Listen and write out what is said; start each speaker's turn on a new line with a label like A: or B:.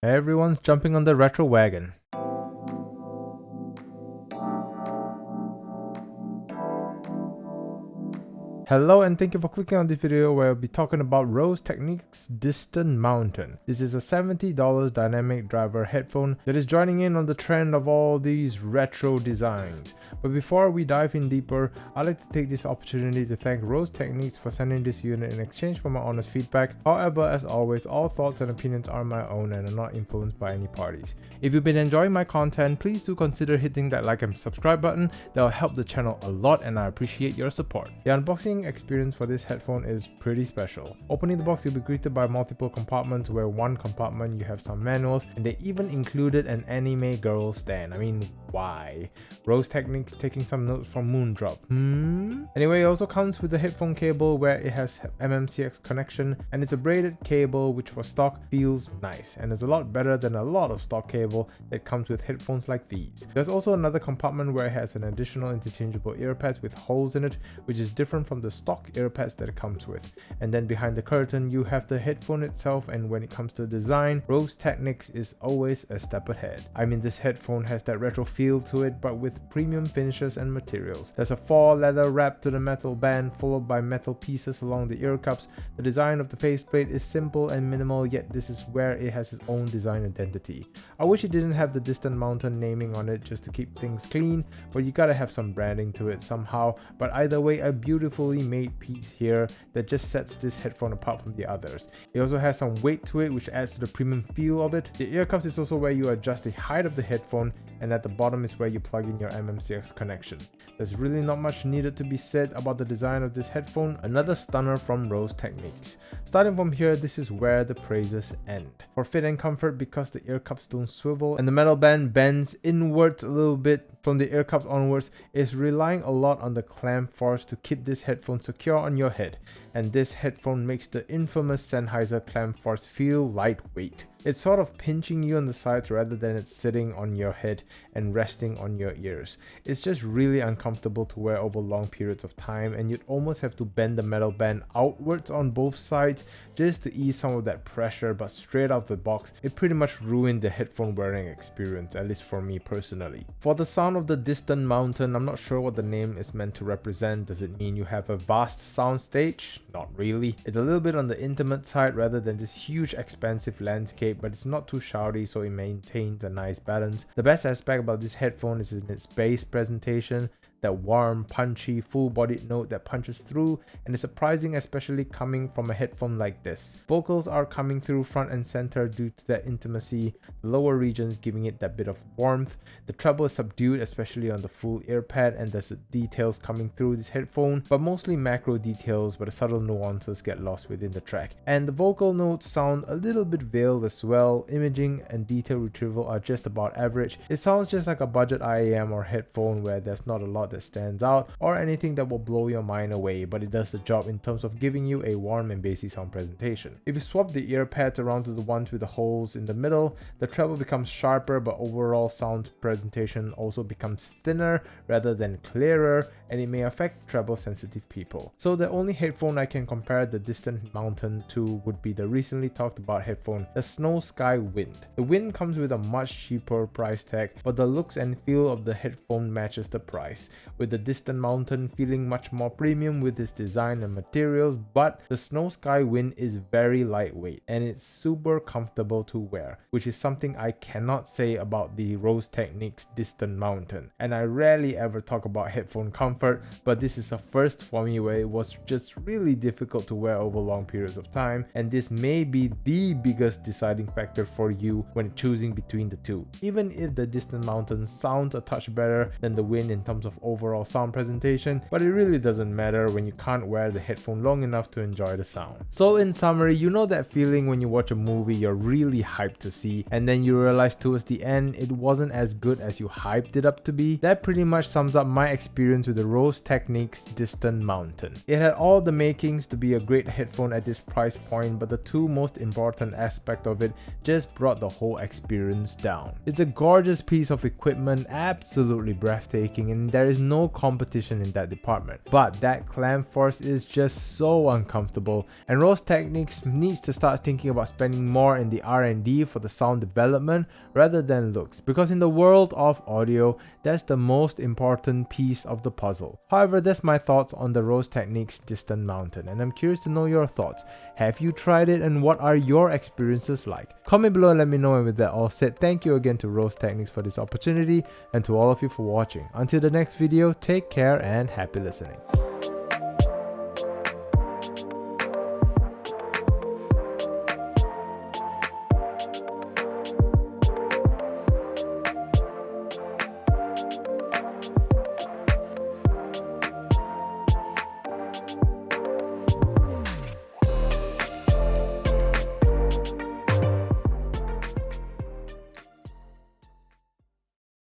A: Everyone's jumping on the retro wagon. Hello and thank you for clicking on this video where I'll be talking about Rose Technics Distant Mountain. This is a $70 dynamic driver headphone that is joining in on the trend of all these retro designs. But before we dive in deeper, I'd like to take this opportunity to thank Rose Technics for sending this unit in exchange for my honest feedback. However, as always, all thoughts and opinions are my own and are not influenced by any parties. If you've been enjoying my content, please do consider hitting that like and subscribe button. That will help the channel a lot and I appreciate your support. The unboxing experience for this headphone is pretty special. Opening the box, you'll be greeted by multiple compartments where one compartment you have some manuals, and they even included an anime girl stand. I mean, why? Rose Technics taking some notes from Moondrop. Anyway, it also comes with the headphone cable where it has MMCX connection, and it's a braided cable which for stock feels nice and is a lot better than a lot of stock cable that comes with headphones like these. There's also another compartment where it has an additional interchangeable earpads with holes in it, which is different from the stock earpads that it comes with. And then behind the curtain you have the headphone itself, and when it comes to design, Rose Technics is always a step ahead. I mean, this headphone has that retro feel to it but with premium finishes and materials. There's a faux leather wrap to the metal band followed by metal pieces along the ear cups. The design of the faceplate is simple and minimal, yet this is where it has its own design identity. I wish it didn't have the Distant Mountain naming on it just to keep things clean, but you gotta have some branding to it somehow. But either way, a beautifully made piece here that just sets this headphone apart from the others. It also has some weight to it which adds to the premium feel of it. The ear cups is also where you adjust the height of the headphone, and at the bottom is where you plug in your MMCX connection. There's really not much needed to be said about the design of this headphone. Another stunner from Rose Techniques. Starting from here, this is where the praises end. For fit and comfort, because the ear cups don't swivel and the metal band bends inwards a little bit from the ear cups onwards, is relying a lot on the clamp force to keep this headphone secure on your head, and this headphone makes the infamous Sennheiser clamp force feel lightweight. It's sort of pinching you on the sides rather than it's sitting on your head and resting on your ears. It's just really uncomfortable to wear over long periods of time, and you'd almost have to bend the metal band outwards on both sides just to ease some of that pressure, but straight out the box, it pretty much ruined the headphone wearing experience, at least for me personally. For the sound of the Distant Mountain, I'm not sure what the name is meant to represent. Does it mean you have a vast sound stage? Not really. It's a little bit on the intimate side rather than this huge expansive landscape, but it's not too shouty, so it maintains a nice balance. The best aspect about this headphone is in its bass presentation. That warm, punchy, full-bodied note that punches through and is surprising, especially coming from a headphone like this. Vocals are coming through front and center due to that intimacy, the lower regions giving it that bit of warmth. The treble is subdued, especially on the full ear pad, and there's details coming through this headphone, but mostly macro details, but the subtle nuances get lost within the track. And the vocal notes sound a little bit veiled as well. Imaging and detail retrieval are just about average. It sounds just like a budget IAM or headphone where there's not a lot that stands out or anything that will blow your mind away, but it does the job in terms of giving you a warm and bassy sound presentation. If you swap the ear pads around to the ones with the holes in the middle, the treble becomes sharper, but overall sound presentation also becomes thinner rather than clearer, and it may affect treble sensitive people. So the only headphone I can compare the Distant Mountain to would be the recently talked about headphone, the Snow Sky Wind. The Wind comes with a much cheaper price tag, but the looks and feel of the headphone matches the price, with the Distant Mountain feeling much more premium with its design and materials, but the Snow Sky Wind is very lightweight and it's super comfortable to wear, which is something I cannot say about the Rose Technics Distant Mountain. And I rarely ever talk about headphone comfort, but this is a first for me where it was just really difficult to wear over long periods of time, and this may be the biggest deciding factor for you when choosing between the two. Even if the Distant Mountain sounds a touch better than the Wind in terms of overall sound presentation, but it really doesn't matter when you can't wear the headphone long enough to enjoy the sound. So in summary, you know that feeling when you watch a movie you're really hyped to see, and then you realize towards the end it wasn't as good as you hyped it up to be? That pretty much sums up my experience with the Rose Technics Distant Mountain. It had all the makings to be a great headphone at this price point, but the two most important aspects of it just brought the whole experience down. It's a gorgeous piece of equipment, absolutely breathtaking, and there is is no competition in that department. But that clamp force is just so uncomfortable, and Rose Technics needs to start thinking about spending more in the R&D for the sound development rather than looks, because in the world of audio, that's the most important piece of the puzzle. However, that's my thoughts on the Rose Technics Distant Mountain, and I'm curious to know your thoughts. Have you tried it, and what are your experiences like? Comment below and let me know. And with that all said, thank you again to Rose Technics for this opportunity, and to all of you for watching. Until the next video, take care and happy listening.